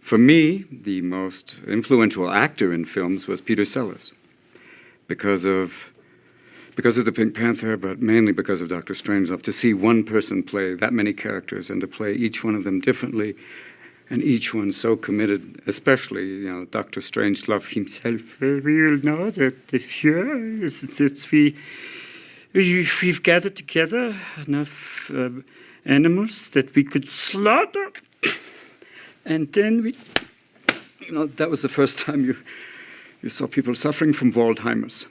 For me, the most influential actor in films was Peter Sellers, because of the Pink Panther, but mainly because of Dr. Strangelove. To see one person play that many characters and to play each one of them differently, and each one so committed, especially, Dr. Strangelove himself. We'll know that we've gathered together enough animals that we could slaughter, and then that was the first time you saw people suffering from Alzheimer's.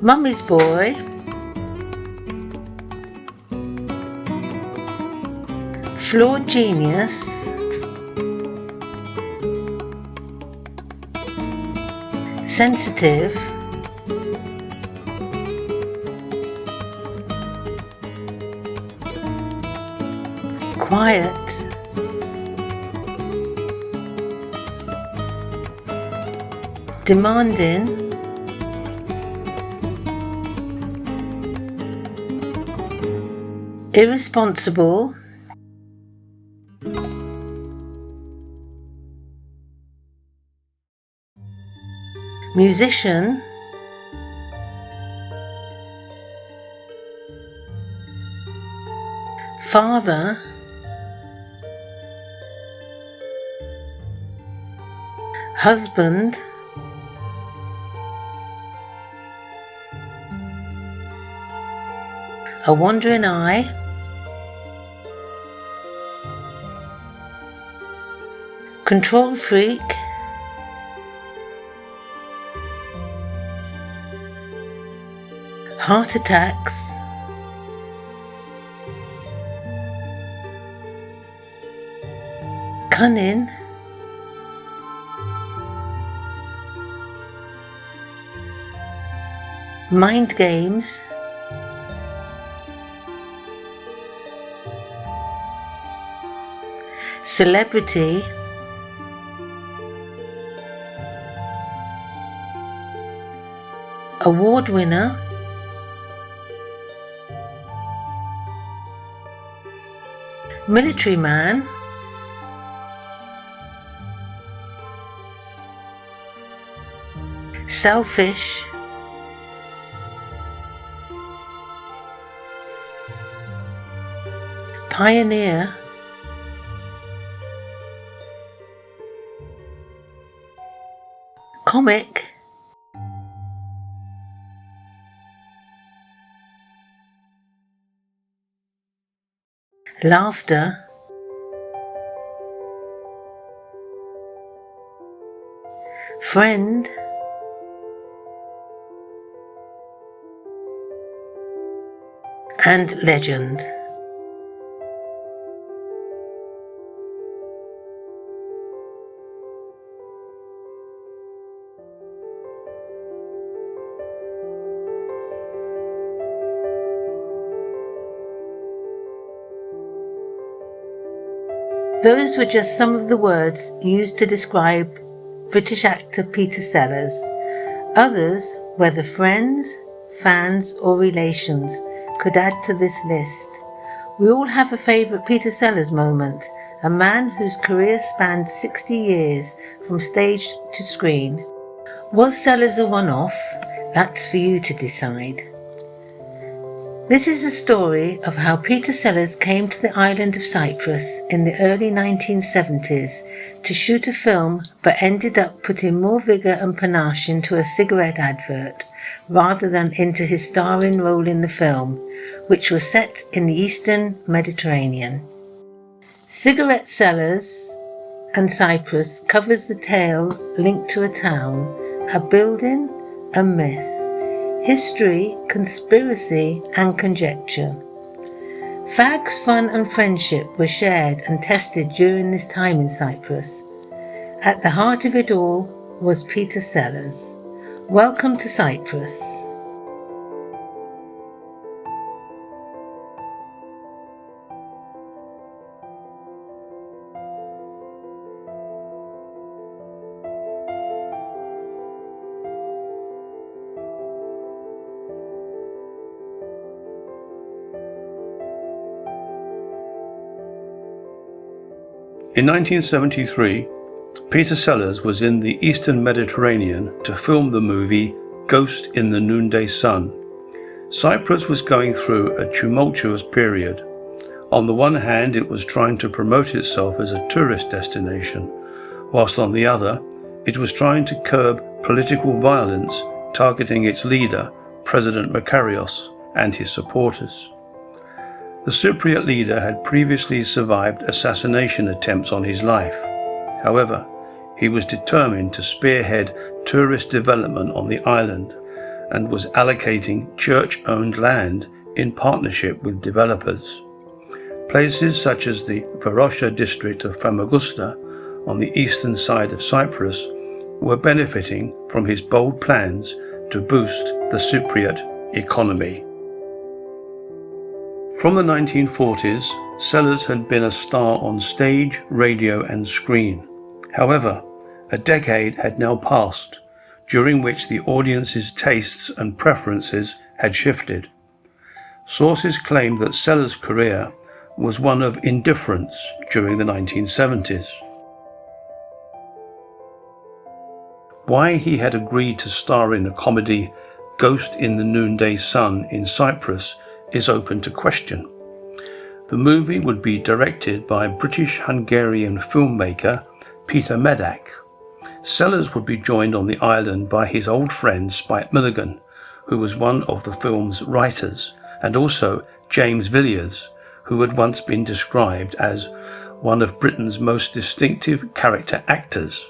Mummy's Boy, Flawed Genius, Sensitive, Quiet, Demanding, Irresponsible, Musician, Father, Husband, A Wandering Eye, Control Freak, Heart Attacks, Cunning, Mind Games, Celebrity, Award winner, Military Man, Selfish, Pioneer, Comic, Laughter, Friend, and legend. Those were just some of the words used to describe British actor Peter Sellers. Others, whether friends, fans or relations, could add to this list. We all have a favourite Peter Sellers moment, a man whose career spanned 60 years from stage to screen. Was Sellers a one-off? That's for you to decide. This is a story of how Peter Sellers came to the island of Cyprus in the early 1970s to shoot a film, but ended up putting more vigour and panache into a cigarette advert rather than into his starring role in the film, which was set in the Eastern Mediterranean. Cigarette Sellers and Cyprus covers the tale linked to a town, a building, a myth, history, conspiracy and conjecture. Fags, fun and friendship were shared and tested during this time in Cyprus. At the heart of it all was Peter Sellers. Welcome to Cyprus. In 1973, Peter Sellers was in the Eastern Mediterranean to film the movie Ghost in the Noonday Sun. Cyprus was going through a tumultuous period. On the one hand, it was trying to promote itself as a tourist destination, whilst on the other, it was trying to curb political violence targeting its leader, President Makarios, and his supporters. The Cypriot leader had previously survived assassination attempts on his life. However, he was determined to spearhead tourist development on the island and was allocating church-owned land in partnership with developers. Places such as the Varosha district of Famagusta on the eastern side of Cyprus were benefiting from his bold plans to boost the Cypriot economy. From the 1940s, Sellers had been a star on stage, radio and screen. However, a decade had now passed, during which the audience's tastes and preferences had shifted. Sources claimed that Sellers' career was one of indifference during the 1970s. Why he had agreed to star in the comedy Ghost in the Noonday Sun in Cyprus is open to question. The movie would be directed by British-Hungarian filmmaker Peter Medak. Sellers would be joined on the island by his old friend Spike Milligan, who was one of the film's writers, and also James Villiers, who had once been described as one of Britain's most distinctive character actors.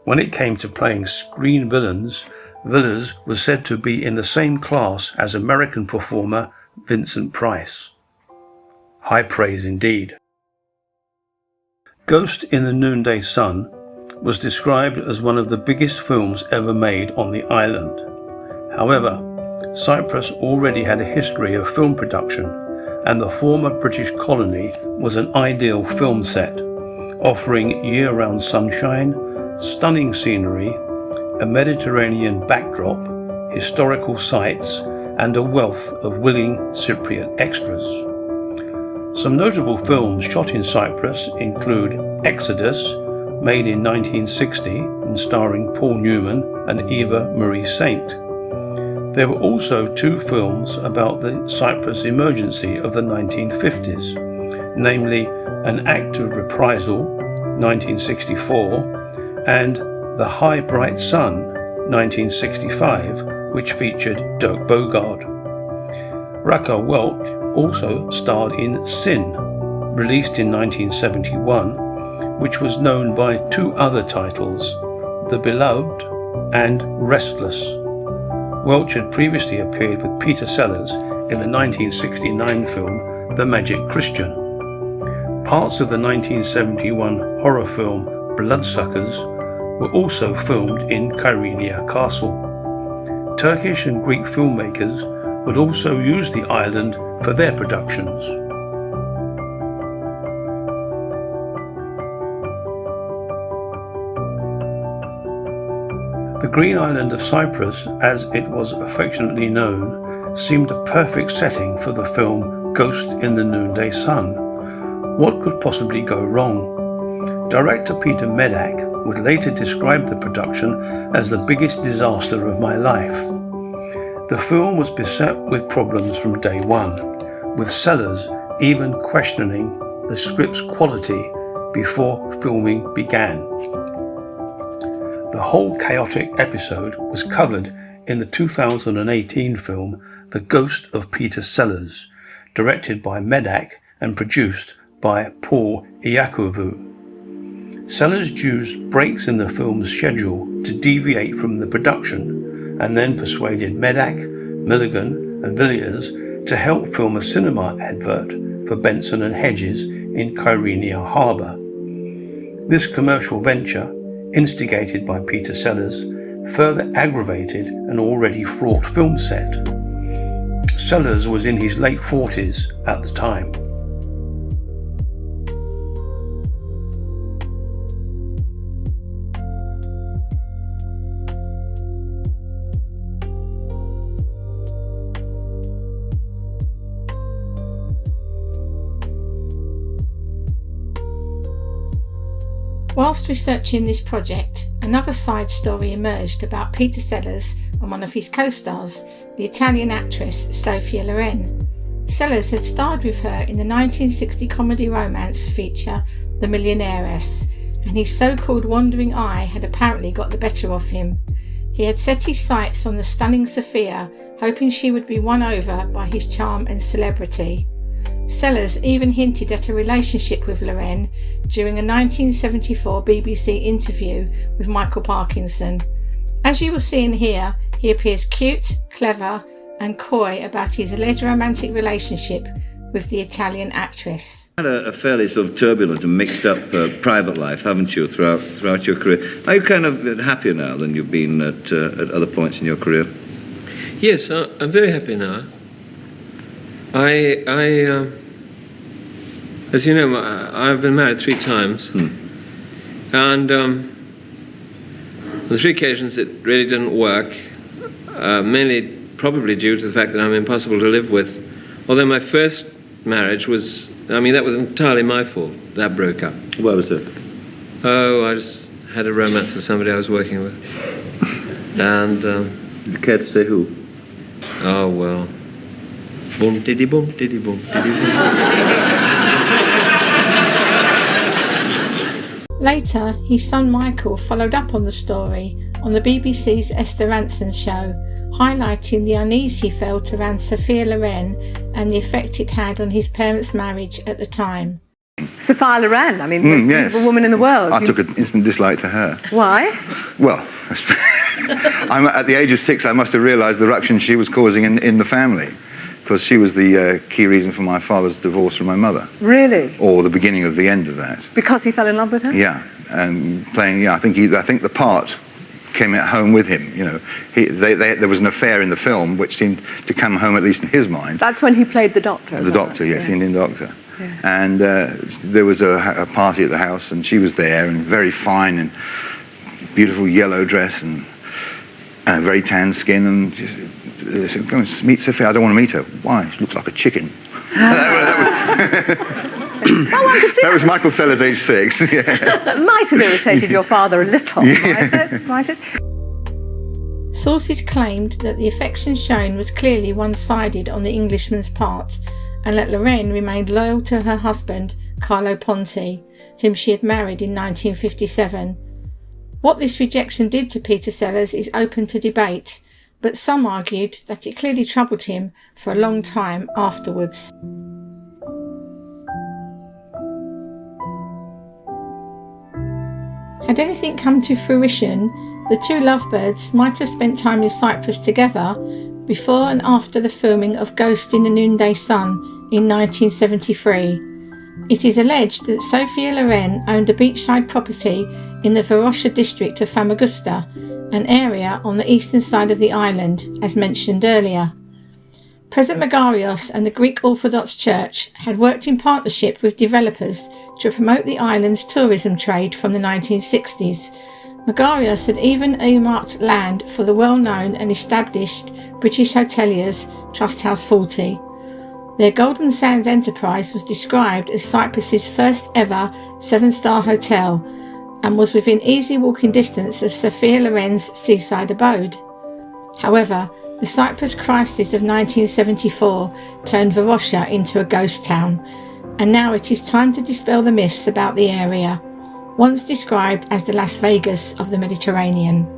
When it came to playing screen villains, Villiers was said to be in the same class as American performer Vincent Price. High praise indeed. Ghost in the Noonday Sun was described as one of the biggest films ever made on the island. However, Cyprus already had a history of film production, and the former British colony was an ideal film set, offering year-round sunshine, stunning scenery, a Mediterranean backdrop, historical sites, and a wealth of willing Cypriot extras. Some notable films shot in Cyprus include Exodus, made in 1960 and starring Paul Newman and Eva Marie Saint. There were also two films about the Cyprus emergency of the 1950s, namely An Act of Reprisal, 1964, and The High Bright Sun, 1965, which featured Dirk Bogarde. Raquel Welch also starred in Sin, released in 1971, which was known by two other titles, The Beloved and Restless. Welch had previously appeared with Peter Sellers in the 1969 film The Magic Christian. Parts of the 1971 horror film Bloodsuckers were also filmed in Kyrenia Castle. Turkish and Greek filmmakers would also use the island for their productions. The green island of Cyprus, as it was affectionately known, seemed a perfect setting for the film Ghost in the Noonday Sun. What could possibly go wrong? Director Peter Medak would later describe the production as the biggest disaster of my life. The film was beset with problems from day one, with Sellers even questioning the script's quality before filming began. The whole chaotic episode was covered in the 2018 film The Ghost of Peter Sellers, directed by Medak and produced by Paul Iacovou. Sellers used breaks in the film's schedule to deviate from the production, and then persuaded Medak, Milligan and Villiers to help film a cinema advert for Benson and Hedges in Kyrenia Harbour. This commercial venture, instigated by Peter Sellers, further aggravated an already fraught film set. Sellers was in his late 40s at the time. Whilst researching this project, another side story emerged about Peter Sellers and one of his co-stars, the Italian actress Sophia Loren. Sellers had starred with her in the 1960 comedy romance feature The Millionairess, and his so-called wandering eye had apparently got the better of him. He had set his sights on the stunning Sophia, hoping she would be won over by his charm and celebrity. Sellers even hinted at a relationship with Loren during a 1974 BBC interview with Michael Parkinson. As you will see and hear, he appears cute, clever and coy about his alleged romantic relationship with the Italian actress. You had a fairly sort of turbulent and mixed up private life, haven't you, throughout your career? Are you kind of happier now than you've been at other points in your career? Yes, I'm very happy now. As you know, I've been married 3 times, and on the 3 occasions it really didn't work, mainly probably due to the fact that I'm impossible to live with. Although my first marriage was, that was entirely my fault. That broke up. Why was it? Oh, I just had a romance with somebody I was working with. And... you care to say who? Oh, well. Boom, diddy, boom, diddy, boom, diddy, boom. Later, his son Michael followed up on the story on the BBC's Esther Ranson show, highlighting the unease he felt around Sophia Loren and the effect it had on his parents' marriage at the time. Sophia Loren, most beautiful woman in the world. I took an instant dislike to her. Why? Well, at the age of 6, I must have realised the ruction she was causing in the family, because she was the key reason for my father's divorce from my mother. Really? Or the beginning of the end of that. Because he fell in love with her? Yeah, and playing. Yeah, I think the part came at home with him. You know, there was an affair in the film which seemed to come home, at least in his mind. That's when he played the doctor. The doctor, yes, the Indian doctor. Yeah. And there was a party at the house, and she was there, and very fine and beautiful yellow dress and very tan skin, and just, they said, "Go and meet Sophia." I don't want to meet her. Why? She looks like a chicken. That was Michael Sellers, age 6. Yeah. That might have irritated your father a little, might it? Sources claimed that the affection shown was clearly one-sided on the Englishman's part, and that Loren remained loyal to her husband, Carlo Ponti, whom she had married in 1957. What this rejection did to Peter Sellers is open to debate, but some argued that it clearly troubled him for a long time afterwards. Had anything come to fruition, the 2 lovebirds might have spent time in Cyprus together, before and after the filming of Ghost in the Noonday Sun in 1973. It is alleged that Sophia Loren owned a beachside property in the Varosha district of Famagusta, an area on the eastern side of the island, as mentioned earlier. President Magarios and the Greek Orthodox Church had worked in partnership with developers to promote the island's tourism trade from the 1960s. Magarios had even earmarked land for the well-known and established British hoteliers Trust House 40. Their Golden Sands enterprise was described as Cyprus's first ever 7-star hotel and was within easy walking distance of Sophia Loren's seaside abode. However, the Cyprus crisis of 1974 turned Varosha into a ghost town, and now it is time to dispel the myths about the area, once described as the Las Vegas of the Mediterranean.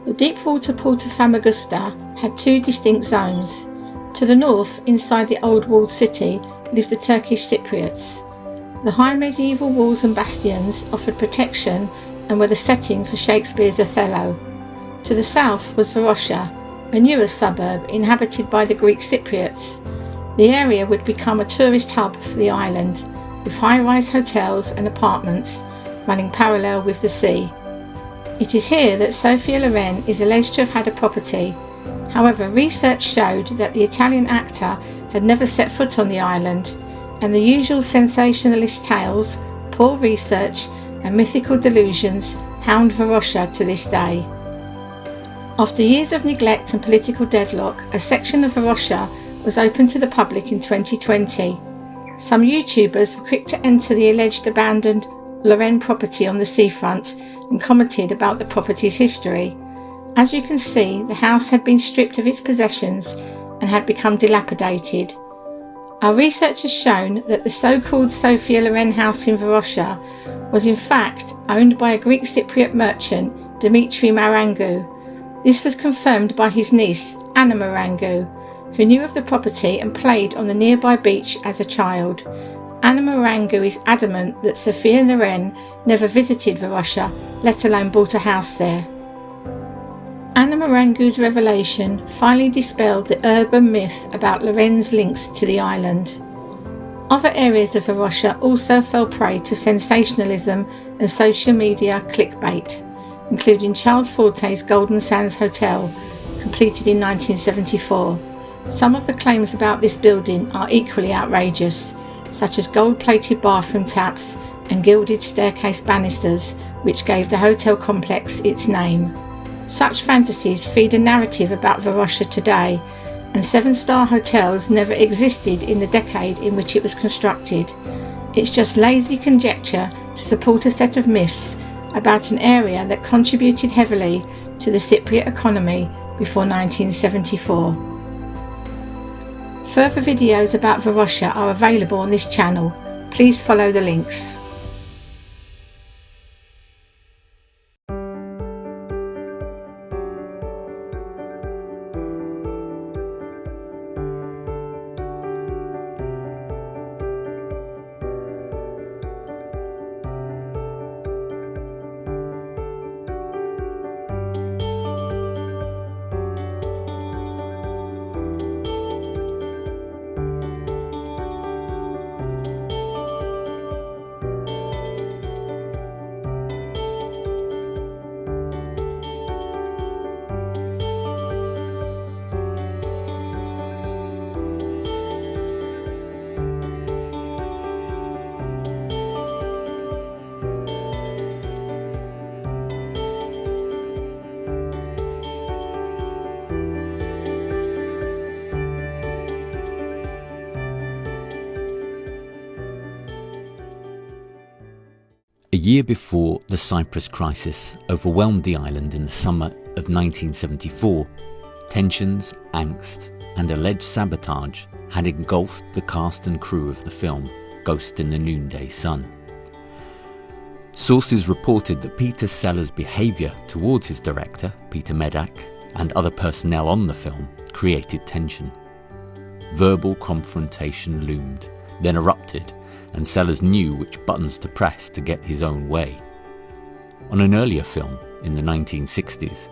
The deep-water port of Famagusta had two distinct zones. To the north, inside the old walled city, lived the Turkish Cypriots. The high medieval walls and bastions offered protection and were the setting for Shakespeare's Othello. To the south was Varosha, a newer suburb inhabited by the Greek Cypriots. The area would become a tourist hub for the island, with high-rise hotels and apartments running parallel with the sea. It is here that Sophia Loren is alleged to have had a property. However, research showed that the Italian actor had never set foot on the island, and the usual sensationalist tales, poor research and mythical delusions hound Varosha to this day. After years of neglect and political deadlock, a section of Varosha was opened to the public in 2020. Some YouTubers were quick to enter the alleged abandoned Loren property on the seafront and commented about the property's history. As you can see, the house had been stripped of its possessions and had become dilapidated. Our research has shown that the so-called Sophia Loren house in Varosha was in fact owned by a Greek Cypriot merchant, Dimitri Marangu. This was confirmed by his niece, Anna Marangu, who knew of the property and played on the nearby beach as a child. Anna Marangu is adamant that Sophia Loren never visited Varosha, let alone bought a house there. Anna Marangu's revelation finally dispelled the urban myth about Loren's links to the island. Other areas of Varosha also fell prey to sensationalism and social media clickbait, including Charles Forte's Golden Sands Hotel, completed in 1974. Some of the claims about this building are equally outrageous, such as gold-plated bathroom taps and gilded staircase banisters, which gave the hotel complex its name. Such fantasies feed a narrative about Varosha today, and 7-star hotels never existed in the decade in which it was constructed. It's just lazy conjecture to support a set of myths about an area that contributed heavily to the Cypriot economy before 1974. Further videos about Varosha are available on this channel. Please follow the links. A year before the Cyprus crisis overwhelmed the island in the summer of 1974, tensions, angst, and alleged sabotage had engulfed the cast and crew of the film Ghost in the Noonday Sun. Sources reported that Peter Sellers' behaviour towards his director, Peter Medak, and other personnel on the film created tension. Verbal confrontation loomed, then erupted, and Sellers knew which buttons to press to get his own way. On an earlier film, in the 1960s,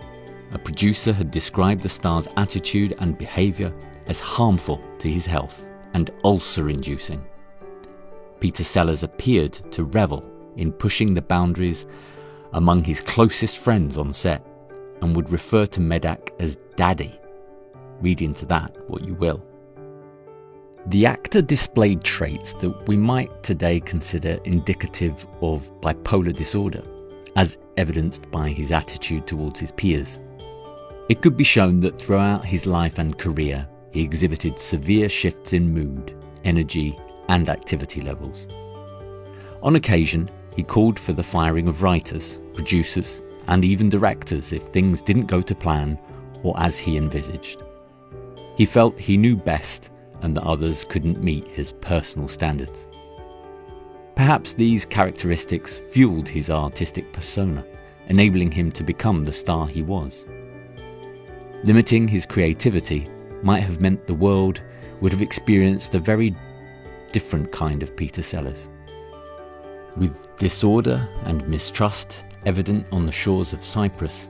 a producer had described the star's attitude and behaviour as harmful to his health and ulcer-inducing. Peter Sellers appeared to revel in pushing the boundaries among his closest friends on set and would refer to Medak as Daddy. Read into that what you will. The actor displayed traits that we might today consider indicative of bipolar disorder, as evidenced by his attitude towards his peers. It could be shown that throughout his life and career, he exhibited severe shifts in mood, energy, and activity levels. On occasion, he called for the firing of writers, producers, and even directors if things didn't go to plan or as he envisaged. He felt he knew best and that others couldn't meet his personal standards. Perhaps these characteristics fueled his artistic persona, enabling him to become the star he was. Limiting his creativity might have meant the world would have experienced a very different kind of Peter Sellers. With disorder and mistrust evident on the shores of Cyprus,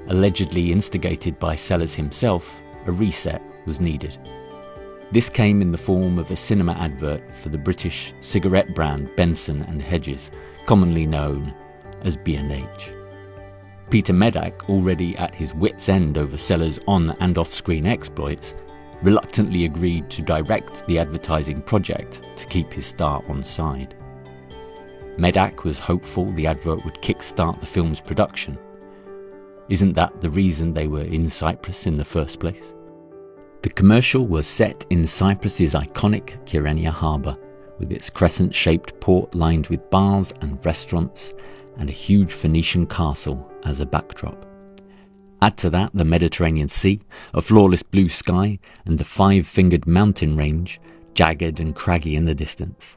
allegedly instigated by Sellers himself, a reset was needed. This came in the form of a cinema advert for the British cigarette brand Benson and Hedges, commonly known as B&H. Peter Medak, already at his wits' end over Sellers' on- and off-screen exploits, reluctantly agreed to direct the advertising project to keep his star on side. Medak was hopeful the advert would kickstart the film's production. Isn't that the reason they were in Cyprus in the first place? The commercial was set in Cyprus's iconic Kyrenia harbour, with its crescent-shaped port lined with bars and restaurants, and a huge Phoenician castle as a backdrop. Add to that the Mediterranean Sea, a flawless blue sky, and the five-fingered mountain range, jagged and craggy in the distance.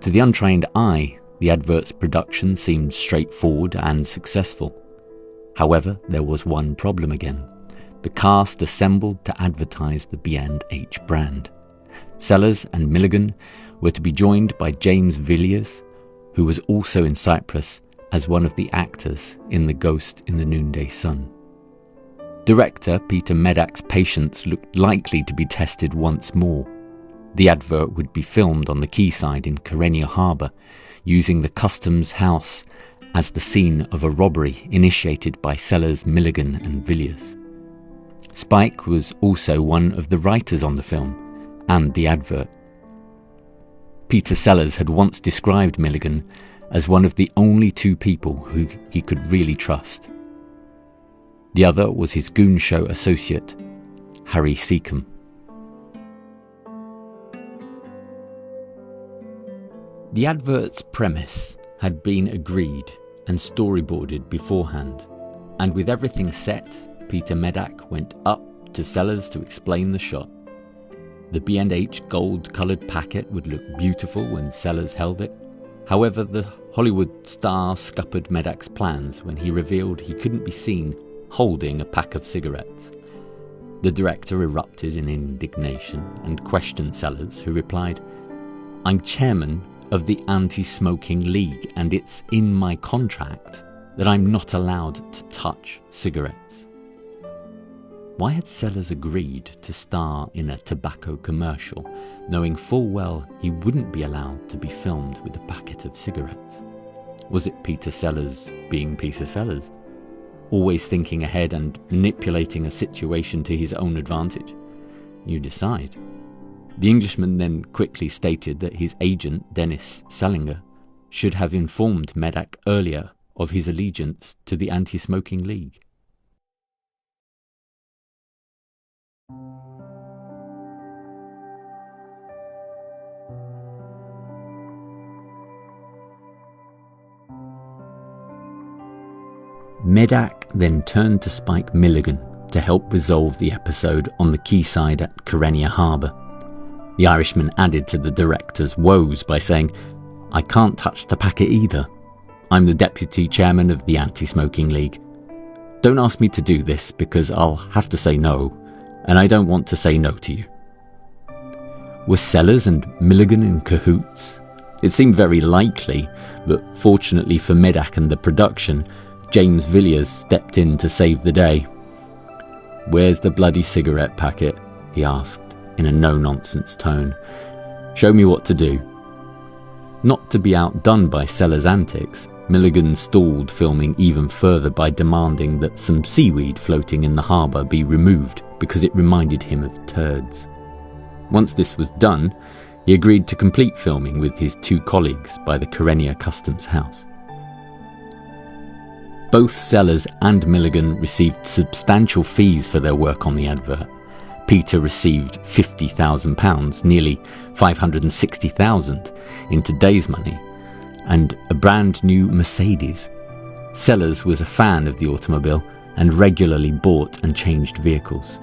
To the untrained eye, the advert's production seemed straightforward and successful. However, there was one problem again. The cast assembled to advertise the B&H brand. Sellers and Milligan were to be joined by James Villiers, who was also in Cyprus as one of the actors in The Ghost in the Noonday Sun. Director Peter Medak's patience looked likely to be tested once more. The advert would be filmed on the quayside in Kyrenia harbour, using the customs house as the scene of a robbery initiated by Sellers, Milligan and Villiers. Spike was also one of the writers on the film and the advert. Peter Sellers had once described Milligan as one of the only two people who he could really trust. The other was his goon show associate, Harry Seacombe. The advert's premise had been agreed and storyboarded beforehand, and with everything set, Peter Medak went up to Sellers to explain the shot. The B&H gold-coloured packet would look beautiful when Sellers held it. However, the Hollywood star scuppered Medak's plans when he revealed he couldn't be seen holding a pack of cigarettes. The director erupted in indignation and questioned Sellers, who replied, "I'm chairman of the Anti-Smoking League, and it's in my contract that I'm not allowed to touch cigarettes." Why had Sellers agreed to star in a tobacco commercial, knowing full well he wouldn't be allowed to be filmed with a packet of cigarettes? Was it Peter Sellers being Peter Sellers, always thinking ahead and manipulating a situation to his own advantage? You decide. The Englishman then quickly stated that his agent, Dennis Salinger, should have informed Medak earlier of his allegiance to the Anti-Smoking League. Medak then turned to Spike Milligan to help resolve the episode on the quayside at Kyrenia harbour. The Irishman added to the director's woes by saying, "I can't touch the packet either. I'm the deputy chairman of the Anti-Smoking League. Don't ask me to do this because I'll have to say no, and I don't want to say no to you. Were Sellers and Milligan in cahoots? It seemed very likely, but fortunately for Medak and the production, James Villiers stepped in to save the day. "Where's the bloody cigarette packet?" he asked in a no-nonsense tone. "Show me what to do." Not to be outdone by Sellers' antics, Milligan stalled filming even further by demanding that some seaweed floating in the harbour be removed because it reminded him of turds. Once this was done, he agreed to complete filming with his 2 colleagues by the Kyrenia Customs House. Both Sellers and Milligan received substantial fees for their work on the advert. Peter received £50,000, nearly $560,000 in today's money, and a brand new Mercedes. Sellers was a fan of the automobile and regularly bought and changed vehicles.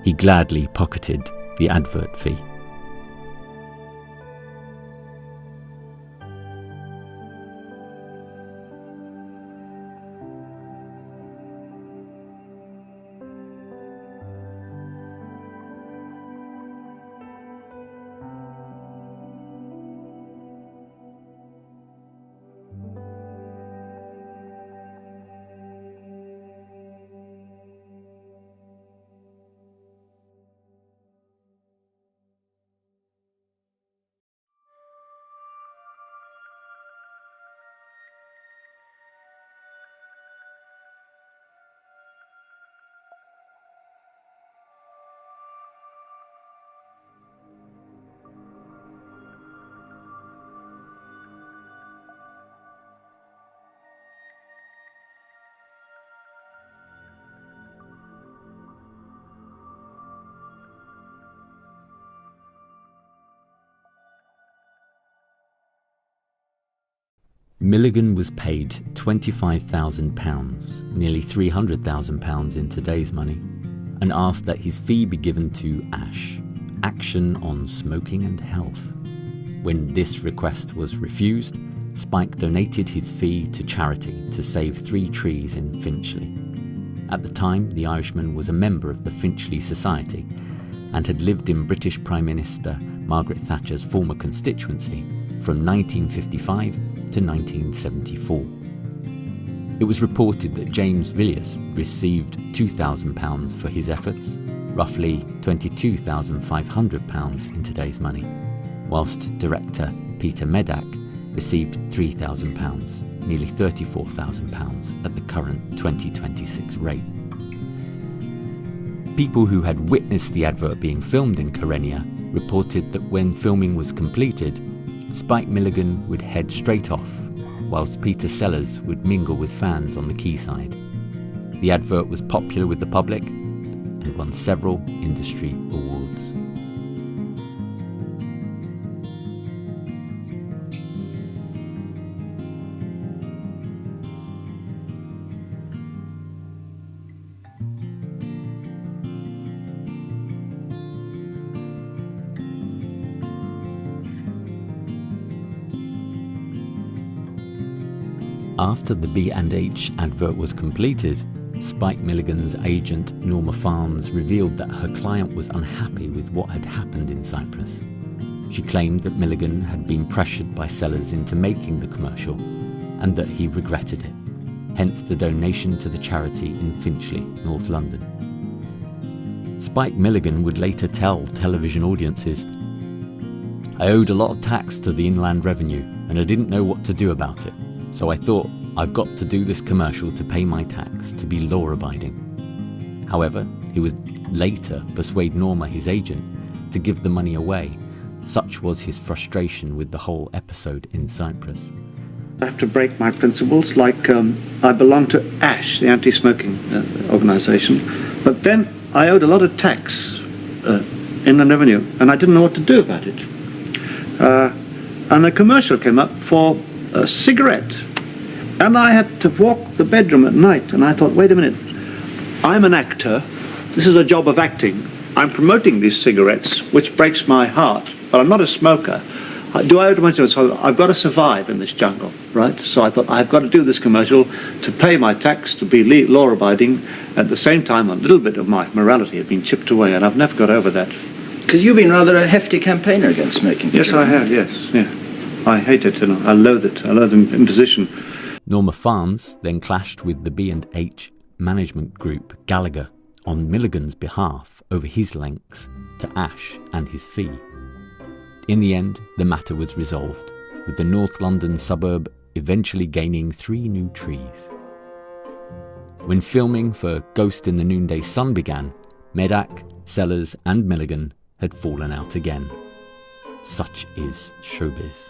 He gladly pocketed the advert fee. Milligan was paid £25,000, nearly £300,000 in today's money, and asked that his fee be given to ASH, Action on Smoking and Health. When this request was refused, Spike donated his fee to charity to save 3 trees in Finchley. At the time, the Irishman was a member of the Finchley Society and had lived in British Prime Minister Margaret Thatcher's former constituency from 1955 to 1974. It was reported that James Villiers received £2,000 for his efforts, roughly £22,500 in today's money, whilst director Peter Medak received £3,000, nearly £34,000 at the current 2026 rate. People who had witnessed the advert being filmed in Kyrenia reported that when filming was completed, Spike Milligan would head straight off, whilst Peter Sellers would mingle with fans on the quayside. The advert was popular with the public and won several industry awards. After the B&H advert was completed, Spike Milligan's agent Norma Farnes revealed that her client was unhappy with what had happened in Cyprus. She claimed that Milligan had been pressured by Sellers into making the commercial and that he regretted it, hence the donation to the charity in Finchley, North London. Spike Milligan would later tell television audiences, "I owed a lot of tax to the Inland Revenue and I didn't know what to do about it. So I thought, I've got to do this commercial to pay my tax, to be law-abiding." However, he would later persuade Norma, his agent, to give the money away. Such was his frustration with the whole episode in Cyprus. I have to break my principles, like I belong to ASH, the anti-smoking organisation, but then I owed a lot of tax, Inland Revenue, and I didn't know what to do about it. And a commercial came up for a cigarette, and I had to walk the bedroom at night, and I thought, wait a minute, I'm an actor, this is a job of acting, I'm promoting these cigarettes, which breaks my heart, but I'm not a smoker. Do I owe it to myself? So I've got to survive in this jungle, right? So I thought, I've got to do this commercial to pay my tax, to be law-abiding. At the same time, a little bit of my morality had been chipped away, and I've never got over that. Because you've been rather a hefty campaigner against smoking. Yes, I have, yes. Yeah. I hate it, and I loathe it. I loathe the imposition. Norma Farnes then clashed with the B&H management group Gallagher on Milligan's behalf over his links to Ash and his fee. In the end, the matter was resolved, with the North London suburb eventually gaining 3 new trees. When filming for Ghost in the Noonday Sun began, Medak, Sellers and Milligan had fallen out again. Such is showbiz.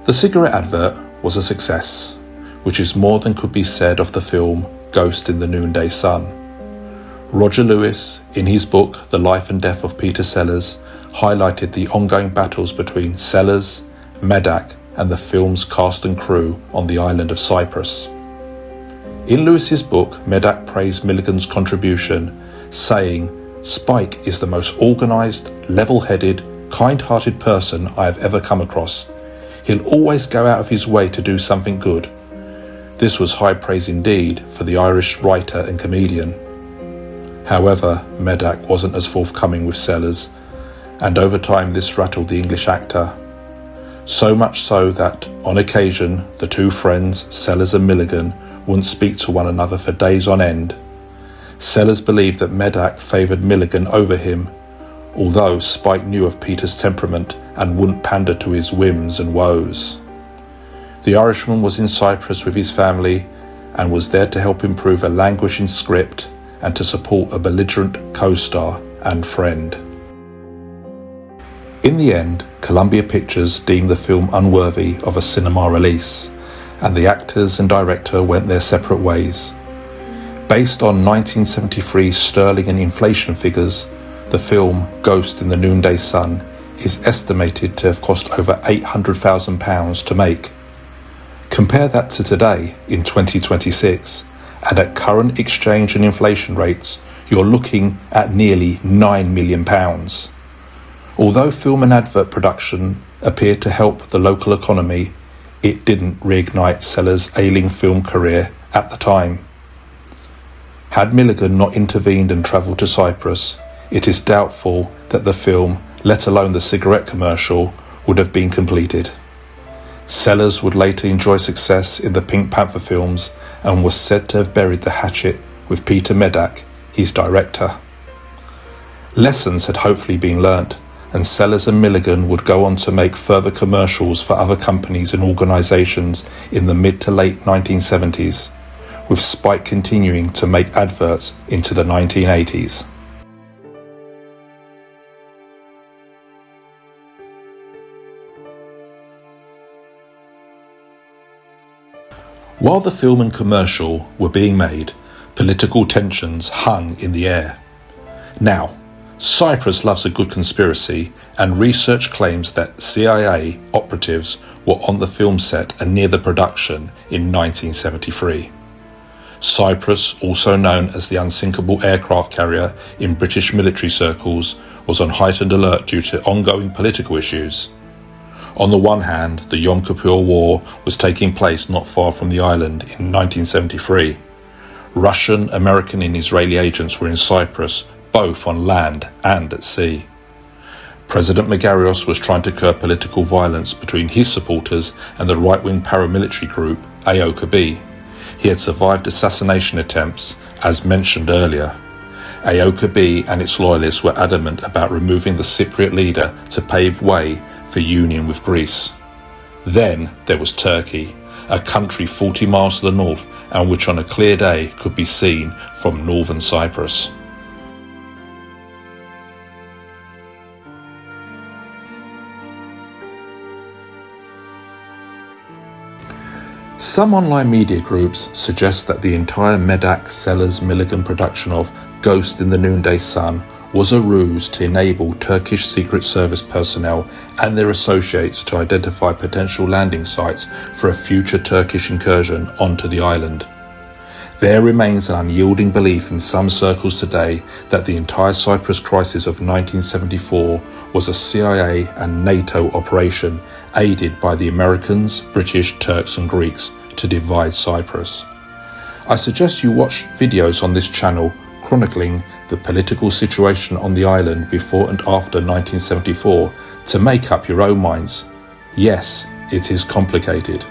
The cigarette advert was a success, which is more than could be said of the film Ghost in the Noonday Sun. Roger Lewis, in his book The Life and Death of Peter Sellers, highlighted the ongoing battles between Sellers, Medak and the film's cast and crew on the island of Cyprus. In Lewis's book, Medak praised Milligan's contribution, saying, "Spike is the most organised, level-headed, kind-hearted person I have ever come across. He'll always go out of his way to do something good." This was high praise indeed for the Irish writer and comedian. However, Medak wasn't as forthcoming with Sellers, and over time this rattled the English actor. So much so that, on occasion, the two friends, Sellers and Milligan, wouldn't speak to one another for days on end. Sellers believed that Medak favoured Milligan over him, although Spike knew of Peter's temperament and wouldn't pander to his whims and woes. The Irishman was in Cyprus with his family and was there to help improve a languishing script and to support a belligerent co-star and friend. In the end, Columbia Pictures deemed the film unworthy of a cinema release, and the actors and director went their separate ways. Based on 1973 sterling and inflation figures, the film Ghost in the Noonday Sun is estimated to have cost over £800,000 to make. Compare that to today, in 2026, and at current exchange and inflation rates, you're looking at nearly £9 million. Although film and advert production appeared to help the local economy, it didn't reignite Sellers' ailing film career at the time. Had Milligan not intervened and travelled to Cyprus, it is doubtful that the film, let alone the cigarette commercial, would have been completed. Sellers would later enjoy success in the Pink Panther films and was said to have buried the hatchet with Peter Medak, his director. Lessons had hopefully been learnt, and Sellers and Milligan would go on to make further commercials for other companies and organisations in the mid to late 1970s, with Spike continuing to make adverts into the 1980s. While the film and commercial were being made, political tensions hung in the air. Now, Cyprus loves a good conspiracy, and research claims that CIA operatives were on the film set and near the production in 1973. Cyprus, also known as the unsinkable aircraft carrier in British military circles, was on heightened alert due to ongoing political issues. On the one hand, the Yom Kippur War was taking place not far from the island in 1973. Russian, American and Israeli agents were in Cyprus both on land and at sea. President Megarios was trying to curb political violence between his supporters and the right-wing paramilitary group Iacovou. He had survived assassination attempts, as mentioned earlier. Iacovou and its loyalists were adamant about removing the Cypriot leader to pave way for union with Greece. Then there was Turkey, a country 40 miles to the north and which on a clear day could be seen from northern Cyprus. Some online media groups suggest that the entire Medak, Sellers, Milligan production of Ghost in the Noonday Sun was a ruse to enable Turkish Secret Service personnel and their associates to identify potential landing sites for a future Turkish incursion onto the island. There remains an unyielding belief in some circles today that the entire Cyprus crisis of 1974 was a CIA and NATO operation aided by the Americans, British, Turks and Greeks to divide Cyprus. I suggest you watch videos on this channel chronicling the political situation on the island before and after 1974 to make up your own minds. Yes, it is complicated.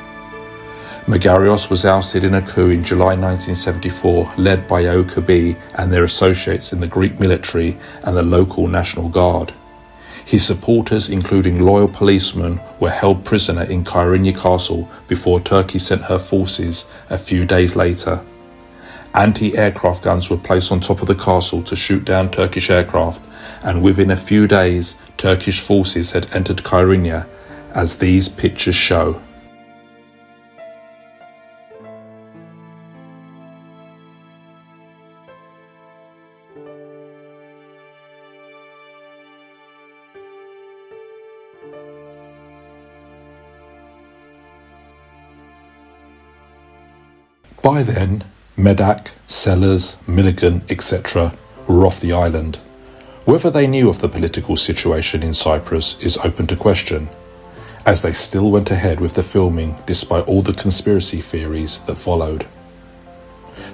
Megarios was ousted in a coup in July 1974 led by Iacovou and their associates in the Greek military and the local National Guard. His supporters, including loyal policemen, were held prisoner in Kyrenia castle before Turkey sent her forces a few days later. Anti-aircraft guns were placed on top of the castle to shoot down Turkish aircraft, and within a few days Turkish forces had entered Kyrenia, as these pictures show. By then, Medak, Sellers, Milligan, etc. were off the island. Whether they knew of the political situation in Cyprus is open to question, as they still went ahead with the filming despite all the conspiracy theories that followed.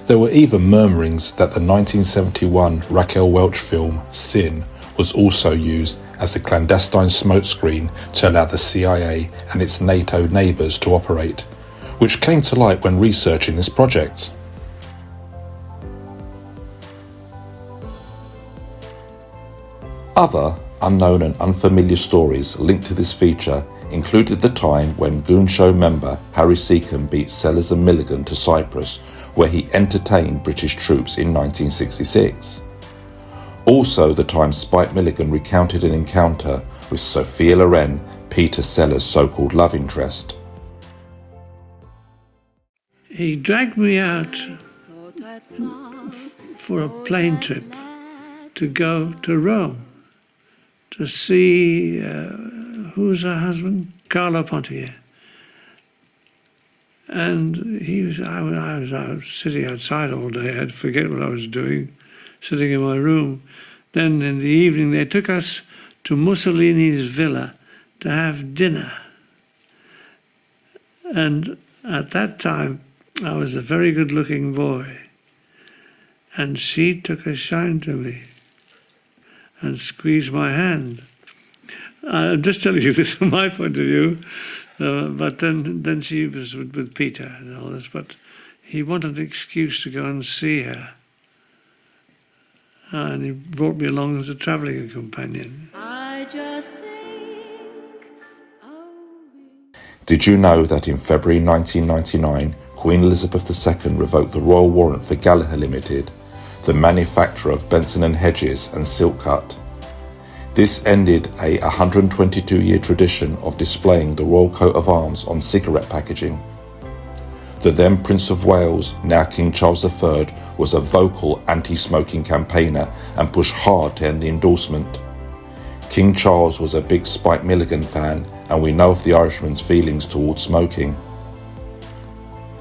There were even murmurings that the 1971 Raquel Welch film, Sin, was also used as a clandestine smokescreen to allow the CIA and its NATO neighbours to operate, which came to light when researching this project. Other unknown and unfamiliar stories linked to this feature included the time when Goon Show member Harry Seacombe beat Sellers and Milligan to Cyprus, where he entertained British troops in 1966. Also the time Spike Milligan recounted an encounter with Sophia Loren, Peter Sellers' so-called love interest. He dragged me out for a plane trip to go to Rome to see, who's her husband? Carlo Pontier. And I was sitting outside all day. I'd forget what I was doing, sitting in my room. Then in the evening they took us to Mussolini's villa to have dinner. And at that time, I was a very good-looking boy, and she took a shine to me and squeezed my hand. I'm just telling you this from my point of view, but then she was with Peter and all this, but he wanted an excuse to go and see her, and he brought me along as a travelling companion. Did you know that in February 1999, Queen Elizabeth II revoked the royal warrant for Gallagher Limited, the manufacturer of Benson & Hedges and Silk Cut? This ended a 122-year tradition of displaying the royal coat of arms on cigarette packaging. The then Prince of Wales, now King Charles III, was a vocal anti-smoking campaigner and pushed hard to end the endorsement. King Charles was a big Spike Milligan fan, and we know of the Irishman's feelings towards smoking.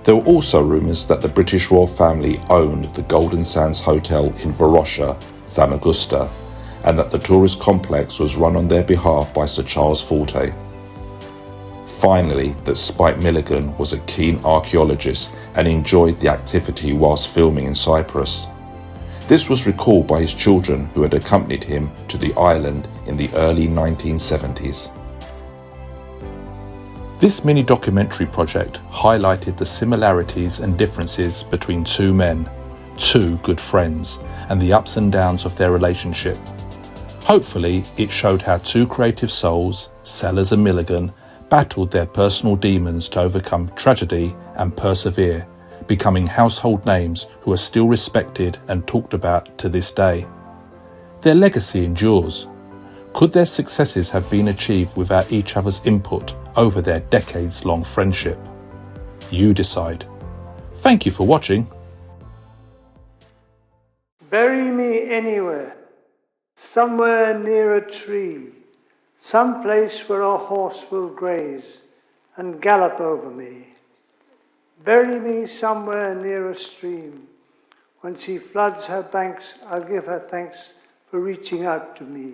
There were also rumours that the British royal family owned the Golden Sands Hotel in Varosha, Famagusta, and that the tourist complex was run on their behalf by Sir Charles Forte. Finally, that Spike Milligan was a keen archaeologist and enjoyed the activity whilst filming in Cyprus. This was recalled by his children who had accompanied him to the island in the early 1970s. This mini-documentary project highlighted the similarities and differences between two men, two good friends, and the ups and downs of their relationship. Hopefully, it showed how two creative souls, Sellers and Milligan, battled their personal demons to overcome tragedy and persevere, becoming household names who are still respected and talked about to this day. Their legacy endures. Could their successes have been achieved without each other's input over their decades-long friendship? You decide. Thank you for watching. Bury me anywhere, somewhere near a tree, some place where a horse will graze and gallop over me. Bury me somewhere near a stream. When she floods her banks, I'll give her thanks for reaching out to me.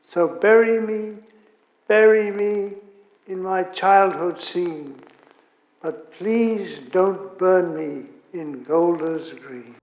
So bury me in my childhood scene, but please don't burn me in Golders Green.